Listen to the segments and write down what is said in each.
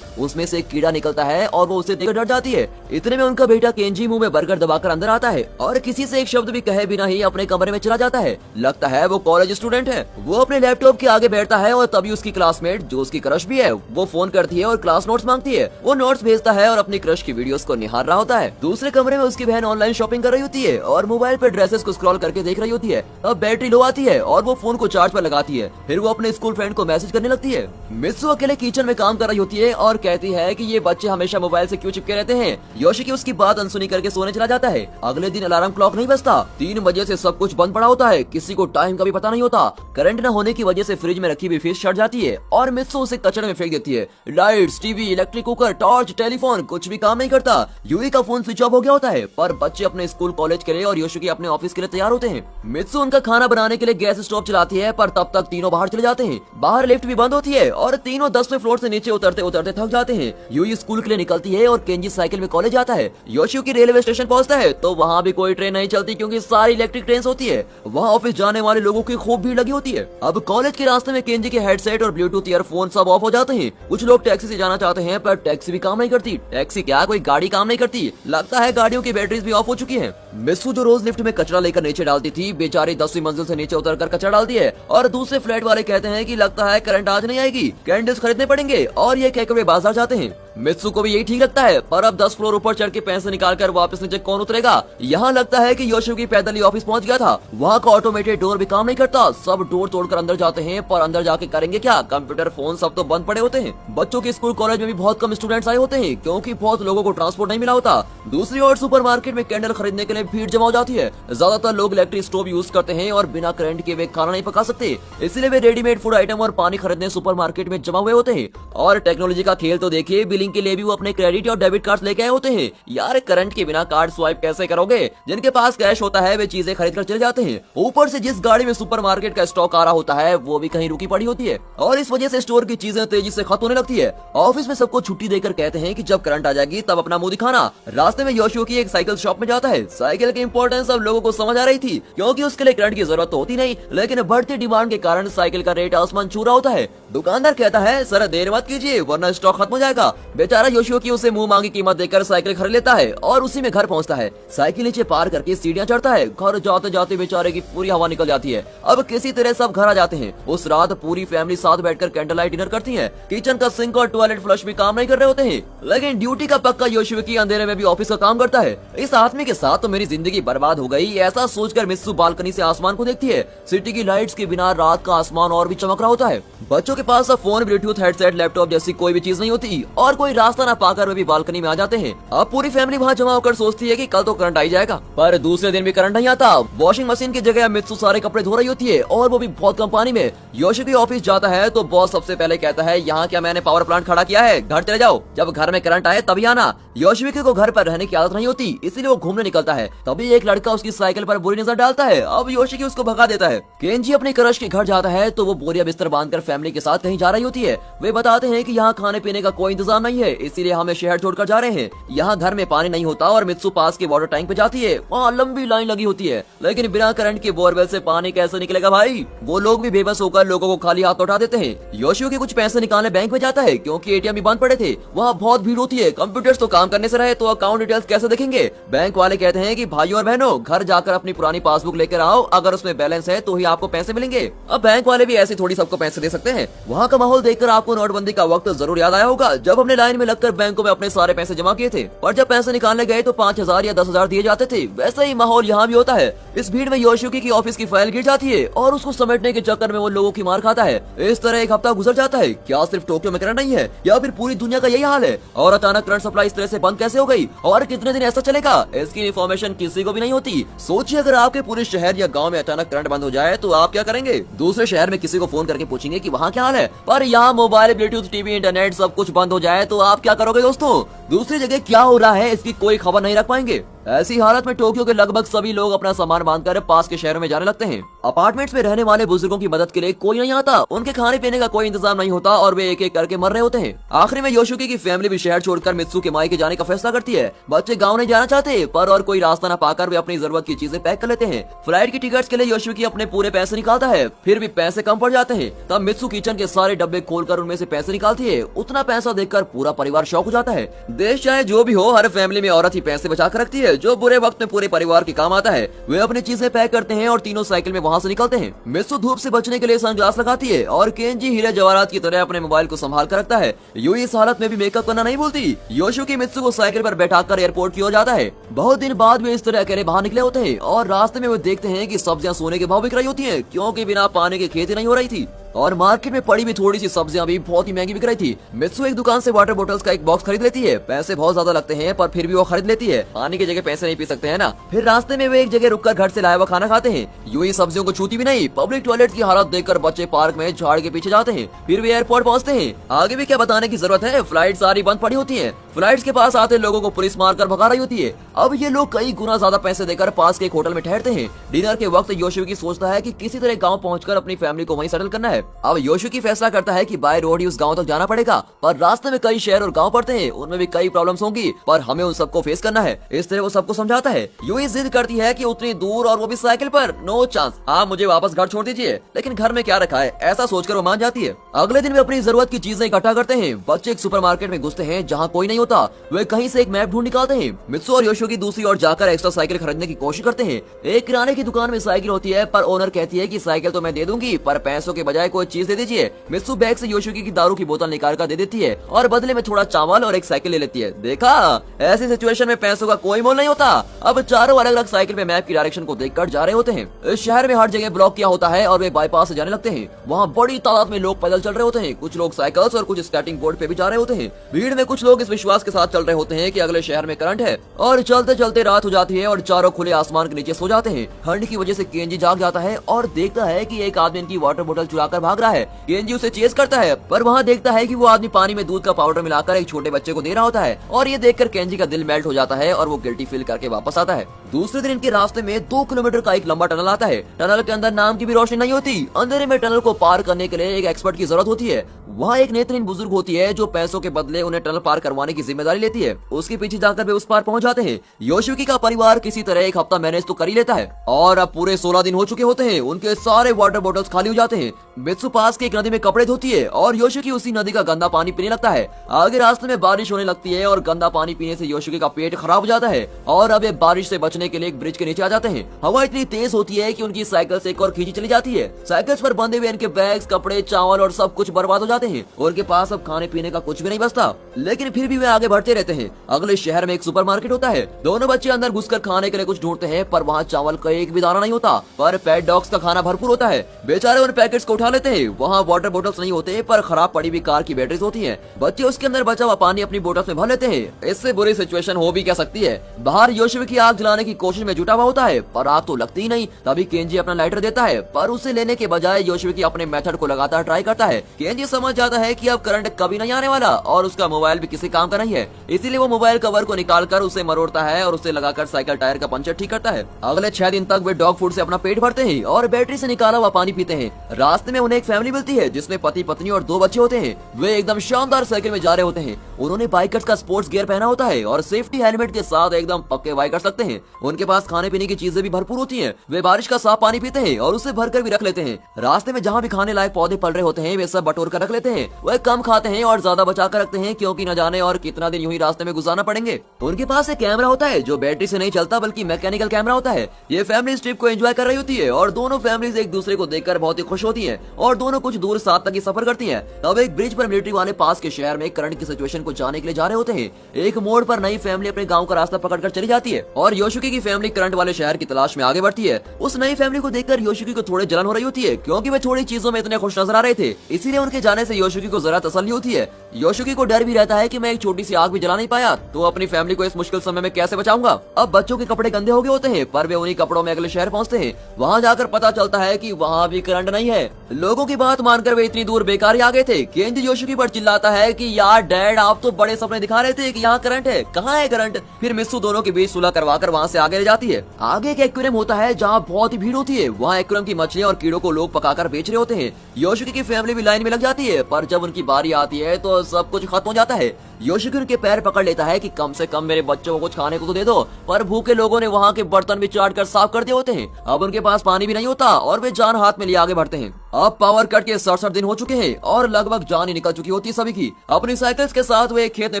उसमें से एक कीड़ा निकलता है और वो उसे देखकर डर जाती है। इतने में उनका बेटा केंजी मुंह में बर्गर दबाकर अंदर आता है और किसी से एक शब्द भी कहे बिना ही अपने कमरे में चला जाता है। लगता है वो कॉलेज स्टूडेंट है। वो अपने लैपटॉप के आगे बैठता है और तभी उसकी क्लासमेट, जो उसकी क्रश भी है, वो फोन करती है और क्लास नोट्स मांगती है। वो नोट्स भेजता है और अपनी क्रश की वीडियोस को निहार रहा होता है। दूसरे कमरे में उसकी बहन ऑनलाइन शॉपिंग कर रही होती है और मोबाइल पर ड्रेसेस को स्क्रॉल करके देख रही होती है। अब बैटरी लो आती है और वो फोन को चार्ज पर लगाती है। फिर वो अपने स्कूल फ्रेंड को मैसेज करने लगती है। मित्सु अकेले किचन में काम कर रही होती है और कहती है कि ये बच्चे हमेशा मोबाइल से क्यों चिपके रहते हैं। योशिकी उसकी बात अनसुनी करके सोने चला जाता है। अगले दिन अलार्म क्लॉक नहीं बजता। 3 बजे से सब कुछ बंद पड़ा होता है। किसी को टाइम का भी पता नहीं होता। करंट न होने की वजह से फ्रिज में रखी हुई फिश सड़ जाती है और मित्सु उसे कचरे में फेंक देती है। Lights, TV, electric cooker, torch, telephone कुछ भी काम नहीं करता। यूई का फोन स्विच ऑफ हो गया होता है। पर बच्चे अपने स्कूल कॉलेज के लिए और योशिकी अपने ऑफिस के लिए तैयार होते हैं। मित्सु उनका खाना बनाने के लिए गैस स्टोव चलाती है, पर तब तक तीनों बाहर चले जाते हैं। बाहर लिफ्ट भी बंद होती है और तीनों 10वें फ्लोर से नीचे उतरते उतरते थक जाते हैं। यूई स्कूल के लिए निकलती है और केंजी साइकिल में कॉलेज आता है। योशिकी रेलवे स्टेशन पहुंचता है तो वहाँ भी कोई ट्रेन नहीं चलती क्योंकि सारी इलेक्ट्रिक ट्रेन होती है। वहाँ ऑफिस जाने वाले लोगों की खूब भीड़ लगी होती है। अब कॉलेज के रास्ते में केंजी के हेडसेट और ब्लूटूथ ईयरफोन सब ऑफ हो जाते हैं। कुछ लोग टैक्सी से जाना चाहते हैं पर टैक्सी भी काम नहीं करती। टैक्सी क्या, कोई गाड़ी काम नहीं करती। लगता है गाड़ियों की बैटरीज भी ऑफ हो चुकी है। मित्सु जो रोज लिफ्ट में कचरा लेकर नीचे डालती थी, बेचारी 10वीं मंजिल से नीचे उतरकर कचरा डालती है और दूसरे फ्लैट वाले कहते हैं कि लगता है करंट आज नहीं आएगी, कैंडल्स खरीदने पड़ेंगे, और ये कहकर वे बाजार जाते हैं। मित्सु को भी यही ठीक लगता है, पर अब 10 फ्लोर ऊपर चढ़ के पैसे निकालकर वापस नीचे कौन उतरेगा। यहाँ लगता है कि योशिकी पैदल ही ऑफिस पहुंच गया था। वहाँ का ऑटोमेटेड डोर भी काम नहीं करता। सब डोर तोड़कर अंदर जाते हैं, पर अंदर जाके करेंगे क्या, कंप्यूटर फोन सब तो बंद पड़े होते हैं। बच्चों के स्कूल कॉलेज में भी बहुत कम स्टूडेंट्स आए होते हैं क्योंकि बहुत लोगों को ट्रांसपोर्ट नहीं मिला होता। दूसरी ओर सुपरमार्केट में कैंडल खरीदने के लिए भीड़ जमा हो जाती है। ज्यादातर लोग इलेक्ट्रिक स्टोव यूज करते हैं और बिना करंट के वे खाना नहीं पका सकते, इसलिए वे रेडीमेड फूड आइटम और पानी खरीदने सुपरमार्केट में जमा हुए होते हैं। और टेक्नोलॉजी का खेल तो देखिए, बिलिंग के लिए भी वो अपने क्रेडिट और डेबिट कार्ड लेके आए होते हैं। यार करंट के बिना कार्ड स्वाइप कैसे करोगे। जिनके पास कैश होता है वे चीजें खरीद कर चले जाते हैं। ऊपर से जिस गाड़ी में सुपरमार्केट का स्टॉक आ रहा होता है वो भी कहीं रुकी पड़ी होती है और इस वजह से स्टोर की चीजें तेजी से खत्म होने लगती है। ऑफिस में सबको छुट्टी देकर कहते हैं कि जब करंट आ जाएगी तब अपना मुंह दिखाना। रास्ते में योशिकी एक साइकिल शॉप में जाता है। साइकिल की इंपॉर्टेंस अब लोगों को समझ आ रही थी क्योंकि उसके लिए करंट की जरूरत तो होती नहीं, लेकिन बढ़ती डिमांड के कारण साइकिल का रेट आसमान छू रहा होता है। दुकानदार कहता है सर देर मत कीजिए वरना स्टॉक खत्म हो जाएगा। बेचारा योशिकी उसे मुंह मांगी कीमत देकर साइकिल खरीद लेता है और उसी में घर पहुंचता है। साइकिल नीचे पार करके सीढ़ियां चढ़ता है। घर जाते जाते बेचारे की पूरी हवा निकल जाती है। अब किसी तरह सब घर आ जाते हैं। उस रात पूरी फैमिली साथ बैठकर कैंडल लाइट डिनर करती है। किचन का सिंक और टॉयलेट फ्लश भी काम नहीं कर रहे होते हैं, लेकिन ड्यूटी का पक्का योशिकी अंधेरे में भी ऑफिस का काम करता है। इस आदमी के साथ तो मेरी जिंदगी बर्बाद हो गई, ऐसा सोचकर मित्सु बालकनी से आसमान को देखती है। सिटी की लाइट्स के बिना रात का आसमान और भी चमक रहा होता है। बच्चों के पास अब फोन, ब्लूटूथ, हेडसेट, लैपटॉप जैसी कोई भी चीज नहीं होती और कोई रास्ता न पाकर वे भी बालकनी में आ जाते हैं। अब पूरी फैमिली वहाँ जमा होकर सोचती है कि कल तो करंट आ जाएगा, पर दूसरे दिन भी करंट नहीं आता। वॉशिंग मशीन की जगह मित्सु सारे कपड़े धो रही होती है और वो भी बहुत कम पानी में। योशिकी ऑफिस जाता है तो बॉस सबसे पहले कहता है यहाँ क्या मैंने पावर प्लांट खड़ा किया है, घर चले जाओ, जब घर में करंट आए तभी आना। योशिकी को घर पर रहने की आदत नहीं होती, इसीलिए वो घूमने निकलता है। तभी एक लड़का उसकी साइकिल पर बुरी नजर डालता है। अब योशिकी उसको भगा देता है। केंजी अपने क्रश के घर जाता है तो वो बोरिया बिस्तर बांधकर फैमिली के साथ कहीं जा रही होती है। वे बताते हैं कि यहाँ खाने पीने का कोई इंतजाम नहीं है, इसीलिए हमें शहर छोड़कर जा रहे हैं। यहाँ घर में पानी नहीं होता और मित्सु पास के वाटर टैंक पे जाती है। वहाँ लंबी लाइन लगी होती है, लेकिन बिना करंट के बोरवेल से पानी कैसे निकलेगा भाई। वो लोग भी बेबस होकर लोगों को खाली हाथ उठा देते हैं। योशिकी कुछ पैसे निकालने बैंक में जाता है क्योंकि एटीएम भी बंद पड़े थे। वहाँ बहुत भीड़ होती है। कंप्यूटर्स तो काम करने से रहे तो अकाउंट डिटेल्स कैसे देखेंगे। बैंक वाले कहते हैं कि भाइयों और बहनों घर जाकर अपनी पुरानी पासबुक लेकर आओ, अगर उसमें बैलेंस है तो ही आपको पैसे मिलेंगे। अब बैंक वाले भी ऐसे थोड़ी सबको पैसे दे सकते हैं। वहाँ का माहौल देखकर आपको नोटबंदी का वक्त जरूर याद आया होगा, जब हमने लाइन में लगकर बैंकों में अपने सारे पैसे जमा किए थे, पर जब पैसे निकालने गए तो 5,000 या 10,000 दिए जाते थे। वैसे ही माहौल यहाँ भी होता है। इस भीड़ में योशिकी की ऑफिस की फाइल गिर जाती है और उसको समेटने के चक्कर में वो लोगों की मार खाता है। इस तरह एक हफ्ता गुजर जाता है। क्या सिर्फ टोक्यो में करंट नहीं है या फिर पूरी दुनिया का यही हाल है? और अचानक करंट सप्लाई इस तरह से बंद कैसे हो गई और कितने दिन ऐसा चलेगा, इसकी इन्फॉर्मेशन किसी को भी नहीं होती। सोचिए अगर आपके पूरे शहर या गाँव में अचानक करंट बंद हो जाए तो आप क्या करेंगे? दूसरे शहर में किसी को फोन करके पूछेंगे कि वहाँ क्या हाल है, पर यहाँ मोबाइल, ब्लूटूथ, टीवी, इंटरनेट सब कुछ बंद हो जाए तो आप क्या करोगे दोस्तों? दूसरी जगह क्या हो रहा है इसकी कोई खबर नहीं रख पाएंगे। ऐसी हालत में टोक्यो के लगभग सभी लोग अपना सामान बांधकर पास के शहरों में जाने लगते हैं। अपार्टमेंट्स में रहने वाले बुजुर्गों की मदद के लिए कोई नहीं आता, उनके खाने पीने का कोई इंतजाम नहीं होता और वे एक एक करके मर रहे होते हैं। आखिर में योशिकी की फैमिली भी शहर छोड़कर मित्सु के मायके जाने का फैसला करती है। बच्चे गाँव नहीं जाना चाहते, पर और कोई रास्ता न पाकर वे अपनी जरूरत की चीजें पैक कर लेते हैं। फ्लाइट की टिकट्स के लिए योशिकी अपने पूरे पैसे निकालता है, फिर भी पैसे कम पड़ जाते हैं। तब मित्सु किचन के सारे डब्बे खोलकर उनमें से पैसे निकालती है। उतना पैसा देखकर पूरा परिवार शॉक हो जाता है। देश चाहे जो भी हो, हर फैमिली में औरत ही पैसे बचा कर रखती है, जो बुरे वक्त में पूरे परिवार के काम आता है। वे अपनी चीजें पैक करते हैं और तीनों साइकिल में वहाँ से निकलते हैं। मित्सु धूप से बचने के लिए सनग्लास लगाती है और केंजी हीरे जवाहरात की तरह अपने मोबाइल को संभाल कर रखता है। यूं इस हालत में भी मेकअप करना नहीं भूलती। योशिकी मित्सु को साइकिल पर बैठाकर एयरपोर्ट की ओर जाता है। बहुत दिन बाद वे इस तरह अकेले बाहर निकले होते हैं और रास्ते में वे देखते हैं कि सब्जियां सोने के भाव बिक रही होती हैं, क्योंकि बिना पानी की खेती नहीं हो रही थी और मार्केट में पड़ी हुई थोड़ी सी सब्जियां भी बहुत ही महंगी बिक रही थी। मित्सु एक दुकान से वाटर बोतल्स का एक बॉक्स खरीद लेती है। पैसे बहुत ज्यादा लगते हैं, पर फिर भी वो खरीद लेती है। पानी की जगह पैसे नहीं पी सकते हैं ना। फिर रास्ते में वे एक जगह रुककर घर से लाया हुआ खाना खाते हैं। यूं ही सब्जियों को छूती भी नहीं। पब्लिक टॉयलेट की हालत देखकर बच्चे पार्क में झाड़ के पीछे जाते हैं। फिर वे एयरपोर्ट पहुंचते हैं। आगे भी क्या बताने की जरूरत है, फ्लाइट सारी बंद पड़ी होती है। फ्लाइट्स के पास आते लोगों को पुलिस मारकर भगा रही होती है। अब ये लोग कई गुना ज्यादा पैसे देकर पास के एक होटल में ठहरते हैं। डिनर के वक्त योशिकी सोचता है कि किसी तरह गांव पहुंचकर अपनी फैमिली को वहीं सेटल करना है। अब योशिकी फैसला करता है कि बाय रोड ही उस गांव तक जाना पड़ेगा, पर रास्ते में कई शहर और गांव पड़ते हैं, उनमें भी कई प्रॉब्लम्स होंगी, पर हमें उन सबको फेस करना है। इस तरह वो सबको समझाता है। यूं ही जिद करती है कि उतनी दूर और वो भी साइकिल पर, नो चांस, आप मुझे वापस घर छोड़ दीजिए। लेकिन घर में क्या रखा है, ऐसा सोचकर वो मान जाती है। अगले दिन वे अपनी जरूरत की चीजें इकट्ठा करते हैं। बच्चे एक सुपरमार्केट में घुसते हैं जहाँ कोई नहीं होता। वे कहीं से एक मैप ढूंढ निकालते हैं। मित्सु और योशिकी दूसरी ओर जाकर एक्स्ट्रा साइकिल खरीदने की कोशिश करते हैं। एक किराने की दुकान में साइकिल होती है, पर ओनर कहती है कि साइकिल तो मैं दे दूंगी, पर पैसों के बजाय कोई चीज दे दीजिए। मित्सु बैग से योशिकी की दारू की बोतल निकाल कर दे देती है और बदले में थोड़ा चावल और एक साइकिल ले लेती है। देखा, ऐसी सिचुएशन में पैसों का कोई मोल नहीं होता। अब चारों अलग अलग साइकिल में मैप की डायरेक्शन को देखकर जा रहे होते हैं। इस शहर में हर जगह ब्लॉक किया होता है और वे बाईपास से जाने लगते हैं। वहाँ बड़ी तादाद में लोग पैदल चल रहे होते हैं। कुछ लोग साइकिल्स और कुछ स्केटिंग बोर्ड पे भी जा रहे होते हैं। भीड़ में कुछ लोग इस विश्वास के साथ चल रहे होते हैं कि अगले शहर में करंट है, और चलते चलते रात हो जाती है और चारों खुले आसमान के नीचे सो जाते हैं। ठंड की वजह से केंजी जाग जाता है और देखता है कि एक आदमी इनकी वाटर बोतल चुरा कर भाग रहा है। केंजी उसे चेस करता है, पर वहाँ देखता है कि वो आदमी पानी में दूध का पाउडर मिलाकर एक छोटे बच्चे को दे रहा होता है, और ये देखकर केंजी का दिल मेल्ट हो जाता है और वो गिल्टी फील करके वापस आता है। दूसरे दिन इनके रास्ते में 2 किलोमीटर का एक लंबा टनल आता है। टनल के अंदर नाम की भी रोशनी नहीं होती। अंधेरे में टनल को पार करने के लिए एक एक्सपर्ट की जरूरत होती है। वहाँ एक नेत्रहीन बुजुर्ग होती है जो पैसों के बदले उन्हें टनल पार करवाने की जिम्मेदारी लेती है। उसके पीछे जाकर वे उस पार पहुँच जाते हैं। योशिकी का परिवार किसी तरह एक हफ्ता मैनेज तो कर ही लेता है और अब पूरे 16 दिन हो चुके होते हैं। उनके सारे वाटर बॉटल्स खाली हो जाते हैं। मित्सु पास की एक नदी में कपड़े धोती है और योशिकी उसी नदी का गंदा पानी पीने लगता है। आगे रास्ते में बारिश होने लगती है और गंदा पानी पीने से योशिकी का पेट खराब हो जाता है और अब ये बारिश से बचने के लिए एक ब्रिज के नीचे आ जाते हैं। हवा इतनी तेज होती है कि उनकी साइकिल से एक और खींची चली जाती है। साइकिल्स पर बंधे हुए इनके बैग्स, कपड़े, चावल और सब कुछ बर्बाद हो जाते हैं। उनके पास अब खाने पीने का कुछ भी नहीं बचता, लेकिन फिर भी वे आगे बढ़ते रहते हैं। अगले शहर में एक सुपरमार्केट होता है। दोनों बच्चे अंदर घुसकर खाने के लिए कुछ ढूंढते हैं, पर वहाँ चावल का एक भी दाना नहीं होता, पर पेट डॉग्स का खाना भरपूर होता है। बेचारे उन पैकेट्स को उठा लेते हैं। वहाँ वाटर बोतल्स नहीं होते, पर खराब पड़ी हुई कार की बैटरीज होती हैं। बच्चे उसके अंदर बचा हुआ पानी अपनी बोतल में भर लेते हैं। इससे बुरी सिचुएशन हो भी क्या सकती है। बाहर योशिकी आग जलाने की कोशिश में जुटा हुआ होता है, पर आग तो लगती ही नहीं। तभी केंजी अपना लाइटर देता है, पर उसे लेने के बजाय योशिकी अपने मेथड को लगातार ट्राई करता है। केंजी समझ जाता है कि अब करंट कभी नहीं आने वाला और उसका मोबाइल भी किसी काम का नहीं है, इसीलिए वो मोबाइल कवर को निकालकर उसे मरोड़ता है और उसे लगाकर साइकिल टायर का पंचर ठीक करता है। अगले 6 दिन तक वे डॉग फूड से अपना पेट भरते हैं और बैटरी से निकाला हुआ पानी पीते हैं। रास्ते में उन्हें एक फैमिली मिलती है जिसमें पति, पत्नी और 2 बच्चे होते हैं। वे एकदम शानदार साइकिल में जा रहे होते हैं। उन्होंने बाइकर्स का स्पोर्ट्स गियर पहना होता है और सेफ्टी हेलमेट के साथ एकदम पक्के बाइकर्स लगते हैं। उनके पास खाने पीने की चीजें भी भरपूर होती हैं। वे बारिश का साफ पानी पीते हैं और उसे भरकर भी रख लेते हैं। रास्ते में जहाँ भी खाने लायक पौधे पल रहे होते हैं वे सब बटोर कर रख लेते हैं। वे कम खाते हैं और ज्यादा बचा कर रखते हैं, क्योंकि न जाने और कितना दिन यूं ही रास्ते में गुजारना पड़ेंगे। उनके पास एक कैमरा होता है जो बैटरी से नहीं चलता बल्कि मैकेनिकल कैमरा होता है। ये फैमिली इस ट्रिप को एंजॉय कर रही होती है और दोनों फैमिलीज एक दूसरे को देखकर बहुत ही खुश होती हैं और दोनों कुछ दूर साथ तक ही सफर करती हैं। तब एक ब्रिज पर मिलिट्री वाले पास के शहर में करंट की सिचुएशन को जाने के लिए जा रहे होते हैं। एक मोड़ पर नई फैमिली अपने गांव का रास्ता पकड़कर चली जाती है और योशिकी योशिकी की फैमिली करंट वाले शहर की तलाश में आगे बढ़ती है। उस नई फैमिली को देखकर योशिकी को थोड़ी जलन हो रही होती है, क्योंकि वे थोड़ी चीजों में इतने खुश नजर आ रहे थे। इसीलिए उनके जाने से योशिकी को जरा तसल्ली होती है। योशिकी को डर भी रहता है कि मैं एक छोटी सी आग भी जला नहीं पाया तो अपनी फैमिली को इस मुश्किल समय में कैसे बचाऊंगा। अब बच्चों के कपड़े गंदे हो गए होते हैं, पर वे उन्हीं कपड़ों में अगले शहर पहुंचते हैं। वहां जाकर पता चलता है कि वहां भी करंट नहीं है। लोगों की बात मानकर वे इतनी दूर बेकार ही आ गए थे। केंजी योशिकी पर चिल्लाता है कि यार डैड, आप तो बड़े सपने दिखा रहे थे कि यहाँ करंट है, कहाँ है करंट। फिर मिस्सू दोनों के बीच सुलह करवाकर वहाँ से आगे ले जाती है। आगे एक एक्वेरियम होता है जहाँ बहुत ही भीड़ होती है। वहाँ एक्वेरियम की मछलियाँ और कीड़ों को लोग पकाकर बेच रहे होते हैं। योशिकी की फैमिली भी लाइन में लग जाती है, पर जब उनकी बारी आती है तो सब कुछ खत्म हो जाता है। योशिकी उनके पैर पकड़ लेता है कि कम से कम मेरे बच्चों को कुछ खाने को तो दे दो, पर भूखे लोगों ने वहाँ के बर्तन भी चाट कर साफ कर दिए होते हैं। अब उनके पास पानी भी नहीं होता और वे जान हाथ में लिए आगे बढ़ते हैं। अब पावर कट के 67 दिन हो चुके हैं और लगभग जान ही निकल चुकी होती है सभी की। अपनी साइकिल्स के साथ वे एक खेत में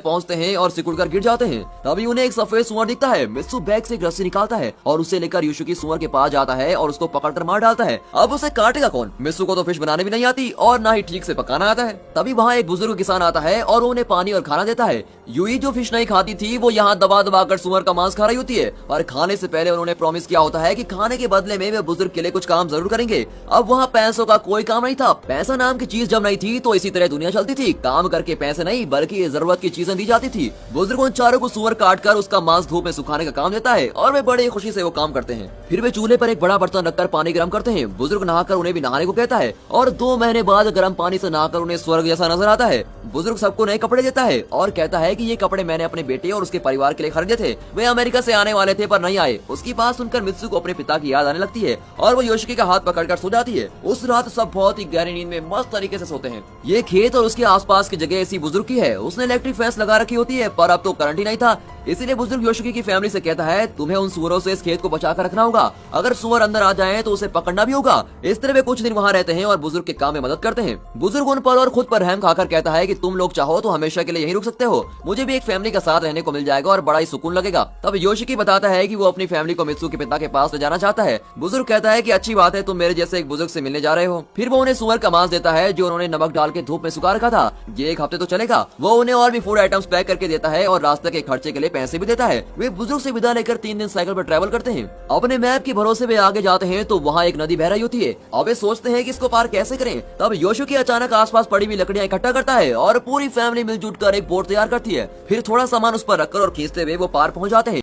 पहुंचते हैं और सिकुड़कर गिर जाते हैं। तभी उन्हें एक सफेद सुअर दिखता है। मित्सु बैग से एक रस्सी निकालता है और उसे लेकर योशिकी सुअर के पास जाता है और उसको पकड़कर मार डालता है। अब उसे काटेगा कौन? मित्सु को तो फिश बनाने भी नहीं आती और ना ही ठीक से पकाना आता है। तभी वहाँ एक बुजुर्ग किसान आता है और उन्हें पानी और खाना देता है। यूई जो फिश नहीं खाती थी वो यहाँ दबा दबा कर सुअर का मांस खा रही होती है और खाने से पहले उन्होंने प्रॉमिस किया होता है कि खाने के बदले में वे बुजुर्ग के लिए कुछ काम जरूर करेंगे। अब वहाँ पैसों का कोई काम नहीं था। पैसा नाम की चीज जब नहीं थी तो इसी तरह दुनिया चलती थी। काम करके पैसे नहीं बल्कि जरूरत की चीजें दी जाती थी। बुजुर्ग उन चारों को सुअर काट कर उसका मांस धूप में सुखाने का काम देता है और वे बड़ी खुशी से वो काम करते हैं। फिर वे चूल्हे पर एक बड़ा बर्तन रखकर पानी गर्म करते हैं। बुजुर्ग नहाकर उन्हें भी नहाने को कहता है और 2 महीने बाद गर्म पानी से नहाकर उन्हें स्वर्ग जैसा नजर आता है। बुजुर्ग सबको नए कपड़े देता है और कहता है कि ये कपड़े मैंने अपने बेटे और उसके परिवार के लिए खरीदे थे। वे अमेरिका से आने वाले थे पर नहीं आए। उसकी बात सुनकर मित्सु को अपने पिता की याद आने लगती है और वो योशिकी का हाथ पकड़कर सो जाती है। उस रात सब बहुत ही गहरी नींद में मस्त तरीके से सोते हैं। ये खेत और उसके आसपास की जगह ऐसी बुजुर्ग की है। उसने इलेक्ट्रिक फेंस लगा रखी होती है पर अब तो करंट ही नहीं था। इसीलिए बुजुर्ग योशिकी की फैमिली से कहता है तुम्हें उन सुअरों से इस खेत को बचाकर रखना होगा। अगर सुअर अंदर आ जाए तो उसे पकड़ना भी होगा। इस तरह वे कुछ दिन वहाँ रहते हैं और बुजुर्ग के काम में मदद करते हैं। बुजुर्ग उन पर और खुद पर रहम खाकर कहता है कि तुम लोग चाहो तो हमेशा के लिए यहीं रुक सकते हो। मुझे भी एक फैमिली का साथ रहने को मिल जाएगा और बड़ा ही सुकून लगेगा। तब योशिकी बताता है कि वो अपनी फैमिली को मित्सु के पिता के पास ले जाना चाहता है। बुजुर्ग कहता है कि अच्छी बात है, तुम मेरे जैसे एक बुजुर्ग से मिलने जा रहे हो। फिर वो उन्हें सुअर का मांस देता है जो उन्होंने नमक डाल के धूप में सुखा रखा था। ये 1 हफ्ते तो चलेगा। वो उन्हें और भी फूड आइटम्स पैक करके देता है और रास्ते के खर्चे के लिए पैसे भी देता है। वे बुजुर्ग से विदा लेकर 3 दिन साइकिल पर ट्रैवल करते हैं। अपने मैप के भरोसे वे आगे जाते हैं तो वहाँ एक नदी बह रही होती है। अब वे सोचते हैं कि इसको पार कैसे करें। तब योशिकी अचानक आसपास पड़ी हुई लकड़ियां इकट्ठा करता है और पूरी फैमिली मिलजुल कर एक बोट तैयार करती है। फिर थोड़ा सामान उस पर रखकर और खींचते हुए वो पार पहुंच जाते हैं।